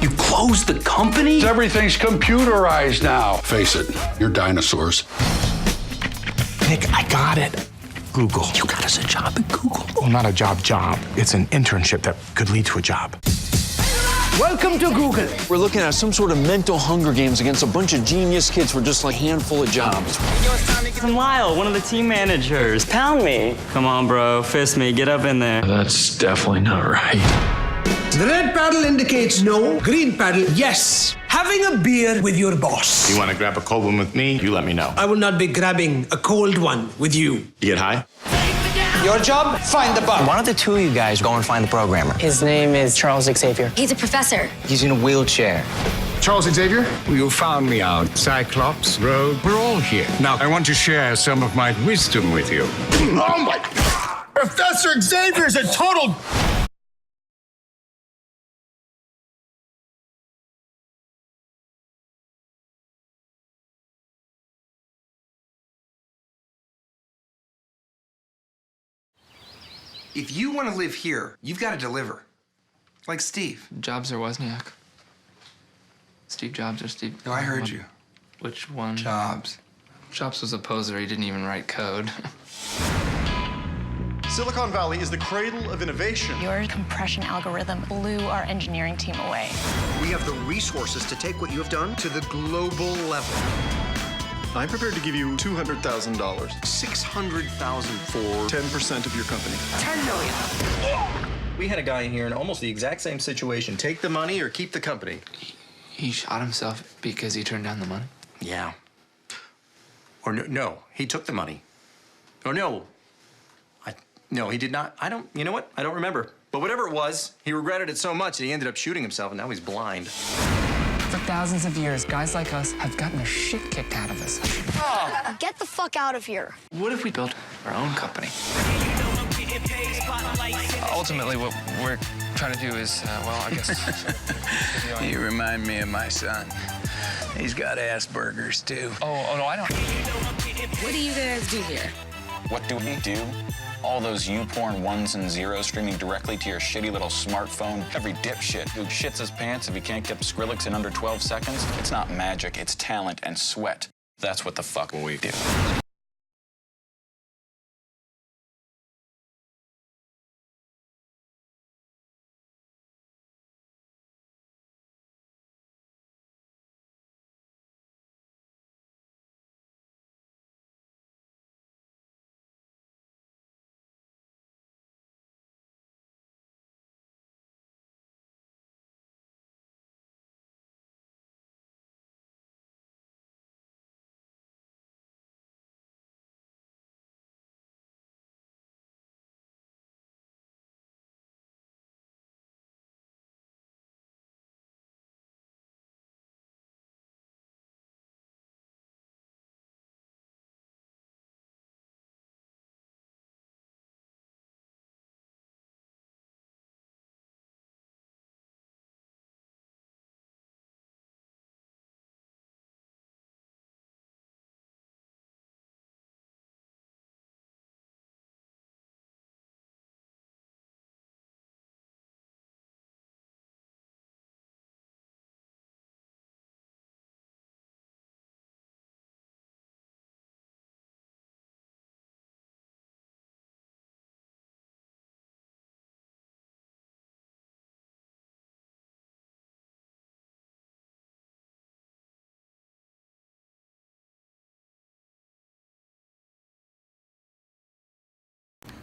You closed the company? Everything's computerized now. Face it, you're dinosaurs. Nick, I got it. Google. You got us a job at Google. Well, not a job. It's an internship that could lead to a job. Welcome to Google. We're looking at some sort of mental Hunger Games against a bunch of genius kids for just like a handful of jobs. I'm Lyle, one of the team managers. Pound me. Come on, bro. Fist me. Get up in there. That's definitely not right. The red paddle indicates no, green paddle, yes. Having a beer with your boss. You want to grab a cold one with me? You let me know. I will not be grabbing a cold one with you. You get high? Your job, find the bug. Why don't the two of you guys go and find the programmer? His name is Charles Xavier. He's a professor. He's in a wheelchair. Charles Xavier? You found me out. Cyclops, Rogue, we're all here. Now, I want to share some of my wisdom with you. Oh my God! Professor Xavier's a total... If you want to live here, you've got to deliver. Like Steve. Jobs or Wozniak? Steve Jobs or Steve... No, I heard you. Which one? Jobs. Jobs was a poser. He didn't even write code. Silicon Valley is the cradle of innovation. Your compression algorithm blew our engineering team away. We have the resources to take what you have done to the global level. I'm prepared to give you $200,000. $600,000 for 10% of your company. $10 million. We had a guy in here in almost the exact same situation. Take the money or keep the company. He shot himself because he turned down the money? Yeah. Or no, he took the money. Or no. No, he did not. You know what? I don't remember. But whatever it was, he regretted it so much that he ended up shooting himself, and now he's blind. For thousands of years, guys like us have gotten the shit kicked out of us. Get the fuck out of here. What if we built our own company? Ultimately, what we're trying to do is, well, I guess... You remind me of my son. He's got Asperger's, too. Oh, no, I don't... What do you guys do here? What do we do? All those YouPorn ones and zeros streaming directly to your shitty little smartphone. Every dipshit who shits his pants if he can't get Skrillex in under 12 seconds. It's not magic, it's talent and sweat. That's what the fuck we do.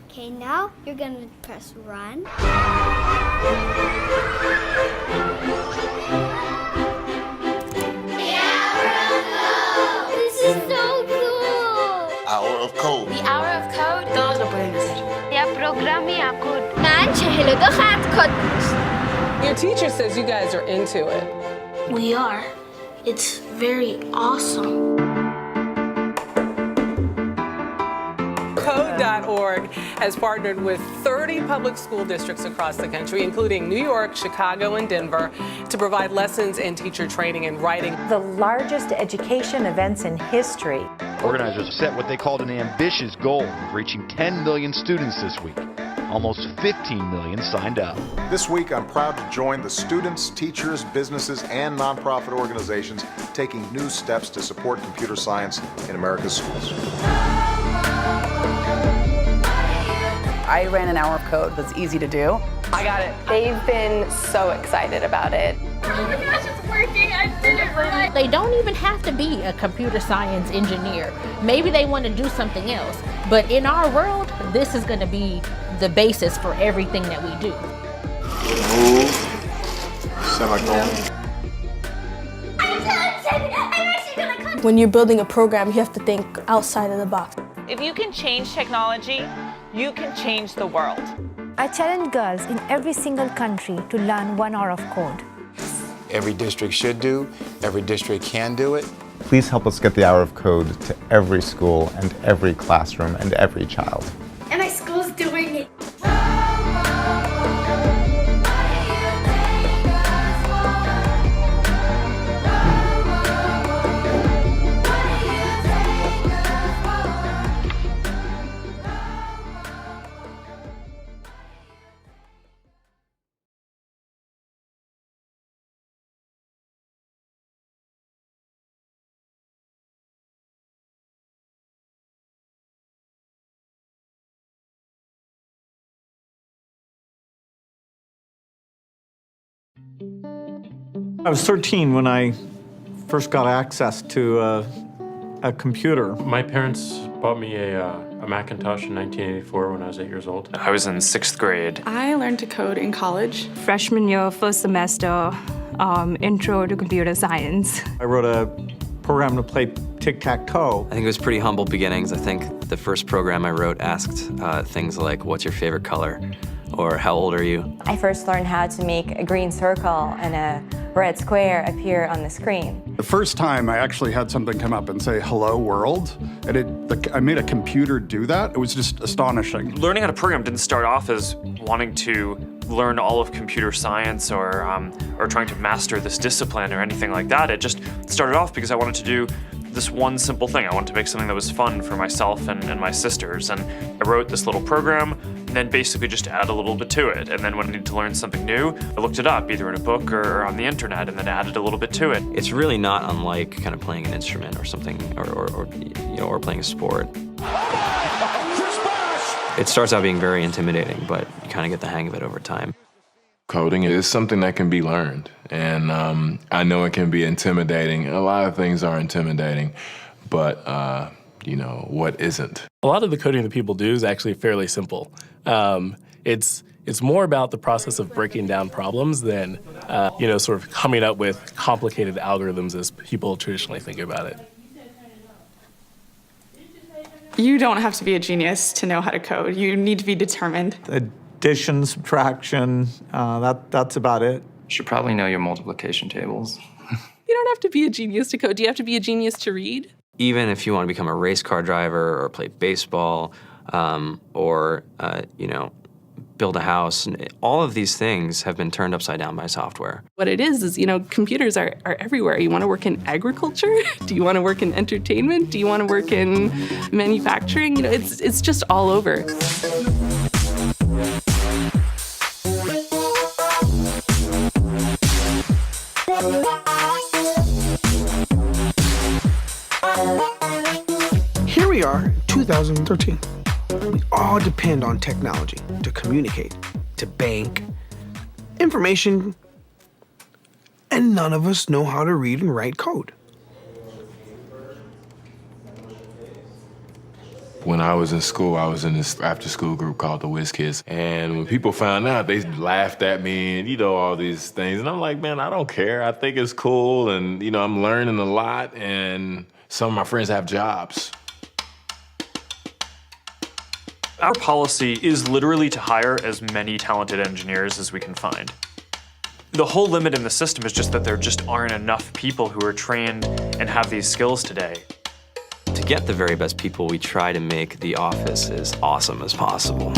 Okay, now you're gonna press run. The Hour of Code! This is so cool! Hour of Code. The Hour of Code? Todos lo pueden hacer. Ya programmi ako. Man, chehelo gaat code. Your teacher says you guys are into it. We are. It's very awesome. Code.org has partnered with 30 public school districts across the country, including New York, Chicago, and Denver, to provide lessons in teacher training and writing. The largest education events in history. Organizers set what they called an ambitious goal of reaching 10 million students this week. Almost 15 million signed up. This week, I'm proud to join the students, teachers, businesses, and nonprofit organizations taking new steps to support computer science in America's schools. I ran an hour of code that's easy to do. I got it. They've been so excited about it. Oh my gosh, it's working. I did it right. They don't even have to be a computer science engineer. Maybe they want to do something else. But in our world, this is going to be the basis for everything that we do. Move. Semicolon. I'm so excited. I'm actually going to come. When you're building a program, you have to think outside of the box. If you can change technology, you can change the world. I challenge girls in every single country to learn 1 hour of code. Every district should do, every district can do it. Please help us get the hour of code to every school and every classroom and every child. And my school's doing it. I was 13 when I first got access to a computer. My parents bought me a Macintosh in 1984 when I was 8 years old. I was in 6th grade. I learned to code in college. Freshman year, first semester, intro to computer science. I wrote a program to play tic-tac-toe. I think it was pretty humble beginnings. I think the first program I wrote asked things like, what's your favorite color? Or how old are you? I first learned how to make a green circle and a red square appear on the screen. The first time I actually had something come up and say, hello world, and I made a computer do that. It was just astonishing. Learning how to program didn't start off as wanting to learn all of computer science or trying to master this discipline or anything like that. It just started off because I wanted to do this one simple thing. I wanted to make something that was fun for myself and my sisters. And I wrote this little program and then basically just add a little bit to it. And then when I needed to learn something new, I looked it up either in a book or on the internet and then added a little bit to it. It's really not unlike kind of playing an instrument or something or playing a sport. It starts out being very intimidating, but you kind of get the hang of it over time. Coding is something that can be learned, and I know it can be intimidating. A lot of things are intimidating, but what isn't? A lot of the coding that people do is actually fairly simple. It's more about the process of breaking down problems than sort of coming up with complicated algorithms as people traditionally think about it. You don't have to be a genius to know how to code. You need to be determined. Addition, subtraction, that's about it. You should probably know your multiplication tables. You don't have to be a genius to code. Do you have to be a genius to read? Even if you want to become a race car driver or play baseball or build a house, all of these things have been turned upside down by software. What it is computers are everywhere. You want to work in agriculture? Do you want to work in entertainment? Do you want to work in manufacturing? It's just all over. Here we are, 2013. We all depend on technology to communicate, to bank, information, and none of us know how to read and write code. When I was in school, I was in this after-school group called the Whiz Kids. And when people found out, they laughed at me and, all these things. And I'm like, man, I don't care. I think it's cool. And, I'm learning a lot. And some of my friends have jobs. Our policy is literally to hire as many talented engineers as we can find. The whole limit in the system is just that there just aren't enough people who are trained and have these skills today. To get the very best people, we try to make the office as awesome as possible.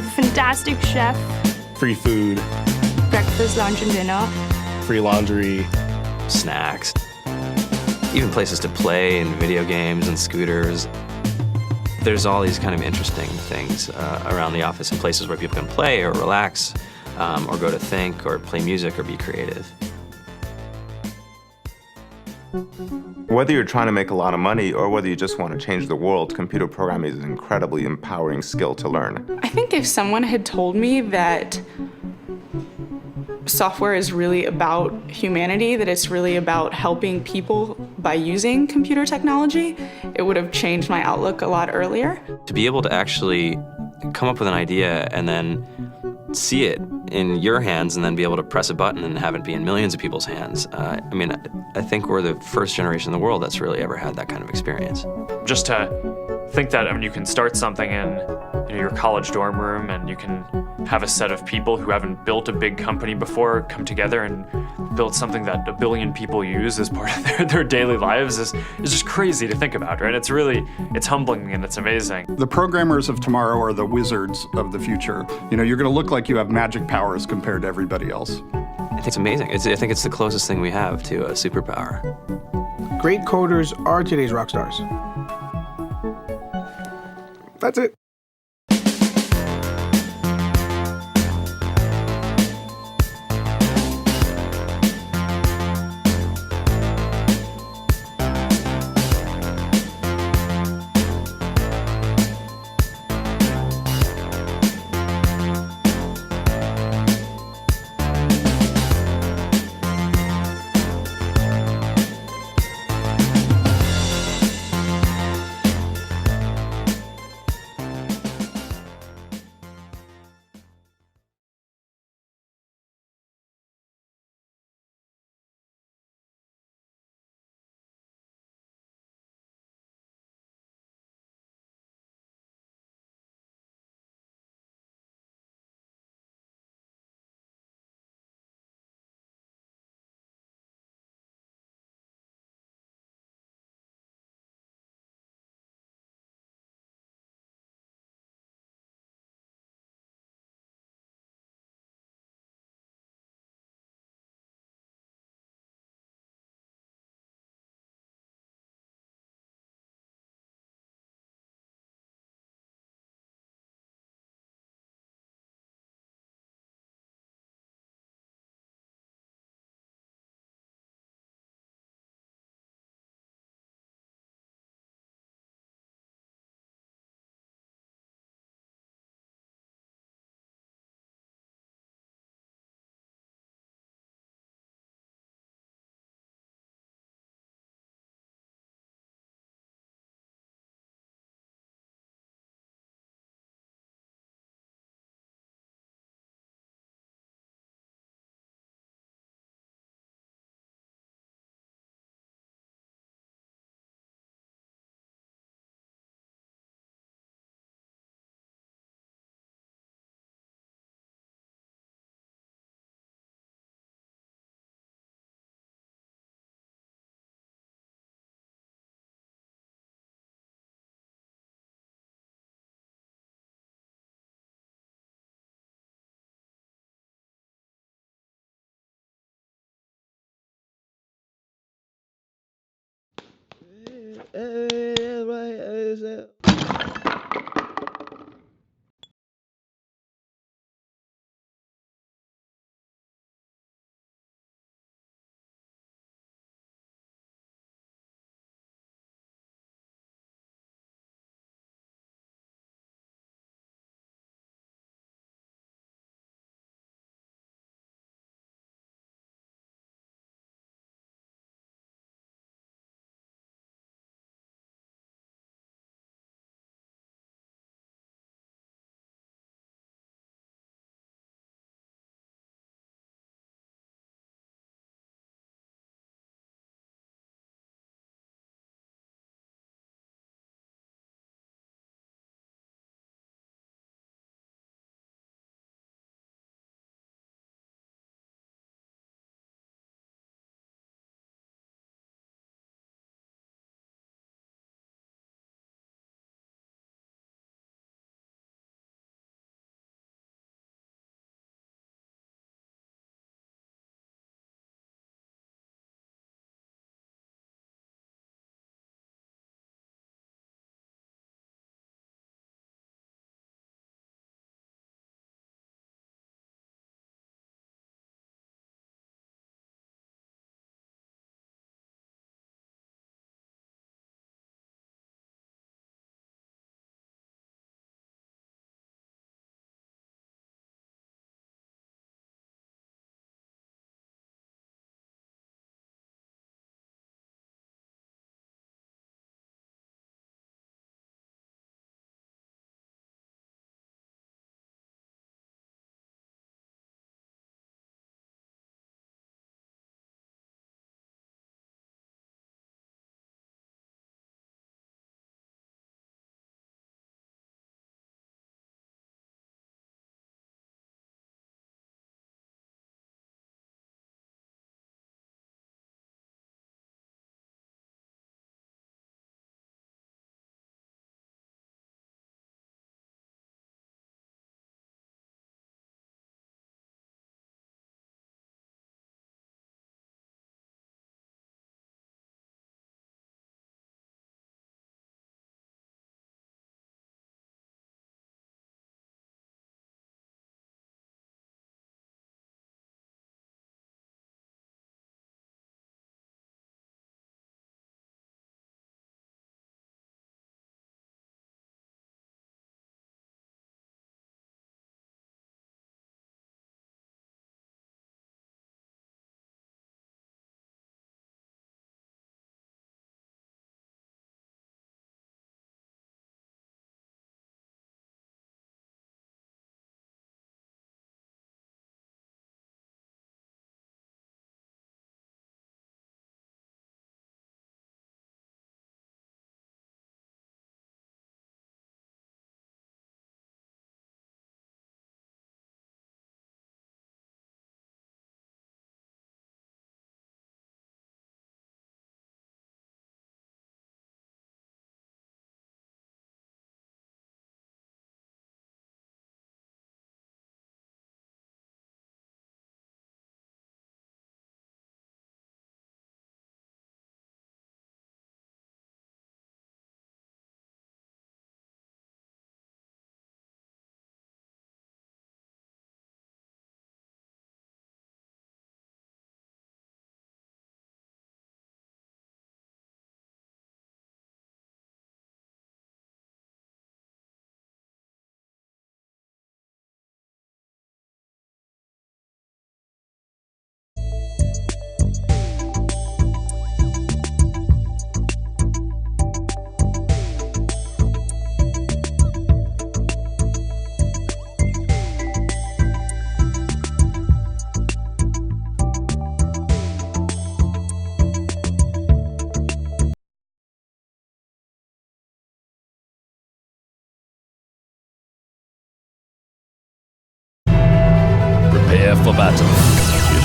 have a fantastic chef, Free food, breakfast, lunch, and dinner. free laundry, snacks, even places to play and video games and scooters. There's all these kind of interesting things around the office and places where people can play or relax or go to think or play music or be creative. Whether you're trying to make a lot of money or whether you just want to change the world, computer programming is an incredibly empowering skill to learn. I think if someone had told me that software is really about humanity, that it's really about helping people by using computer technology, it would have changed my outlook a lot earlier. To be able to actually come up with an idea and then see it in your hands and then be able to press a button and have it be in millions of people's hands. I mean, I think we're the first generation in the world that's really ever had that kind of experience. Just to think that, I mean, you can start something in your college dorm room and you can have a set of people who haven't built a big company before come together and build something that 1 billion people use as part of their daily lives is just crazy to think about, right? It's humbling and it's amazing. The programmers of tomorrow are the wizards of the future. You know, you're going to look like you have magic powers compared to everybody else. I think it's amazing. I think it's the closest thing we have to a superpower. Great coders are today's rock stars. That's it.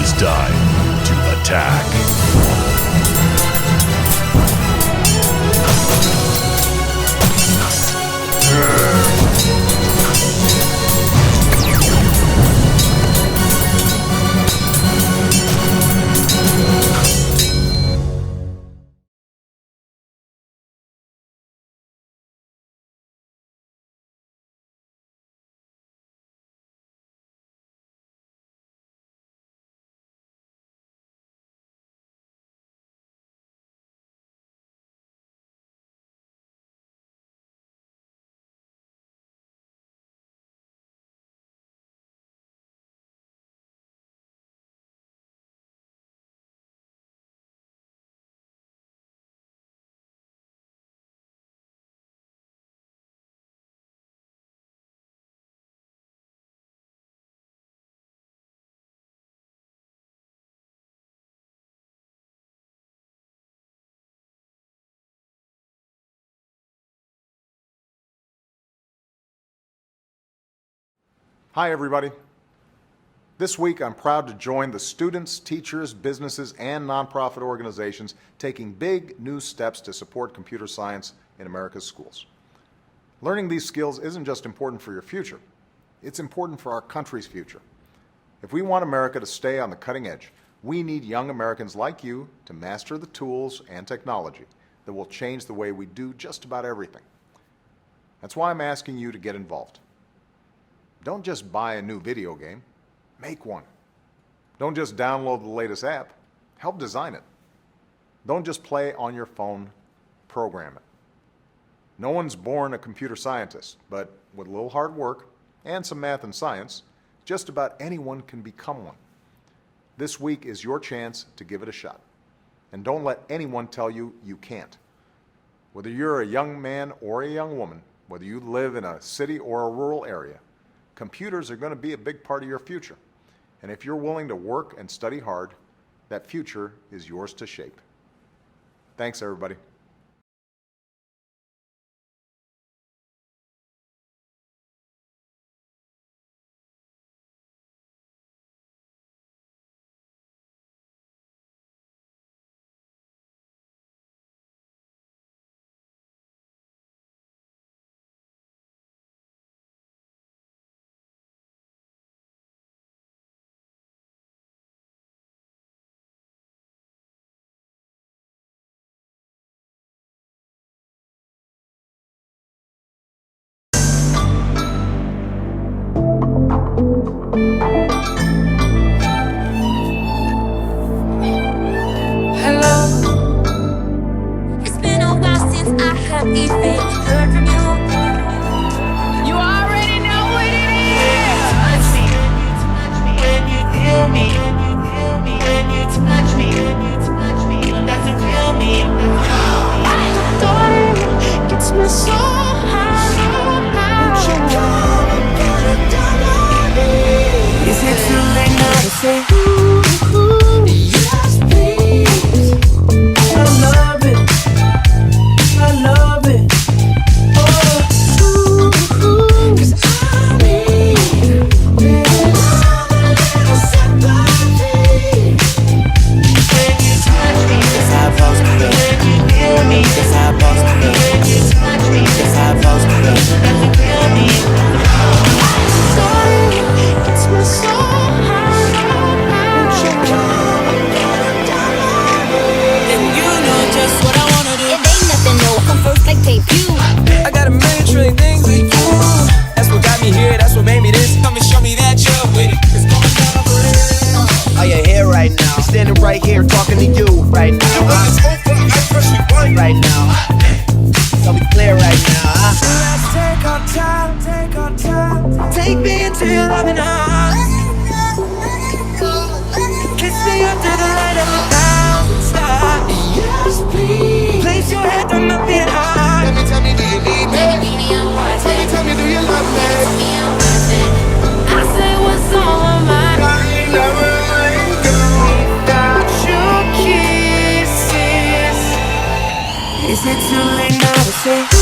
is time to attack. Hi, everybody. This week, I'm proud to join the students, teachers, businesses, and nonprofit organizations taking big new steps to support computer science in America's schools. Learning these skills isn't just important for your future, it's important for our country's future. If we want America to stay on the cutting edge, we need young Americans like you to master the tools and technology that will change the way we do just about everything. That's why I'm asking you to get involved. Don't just buy a new video game, make one. Don't just download the latest app, help design it. Don't just play on your phone, program it. No one's born a computer scientist, but with a little hard work and some math and science, just about anyone can become one. This week is your chance to give it a shot. And don't let anyone tell you you can't. Whether you're a young man or a young woman, whether you live in a city or a rural area, computers are going to be a big part of your future. And if you're willing to work and study hard, that future is yours to shape. Thanks, everybody. Is it too late now to say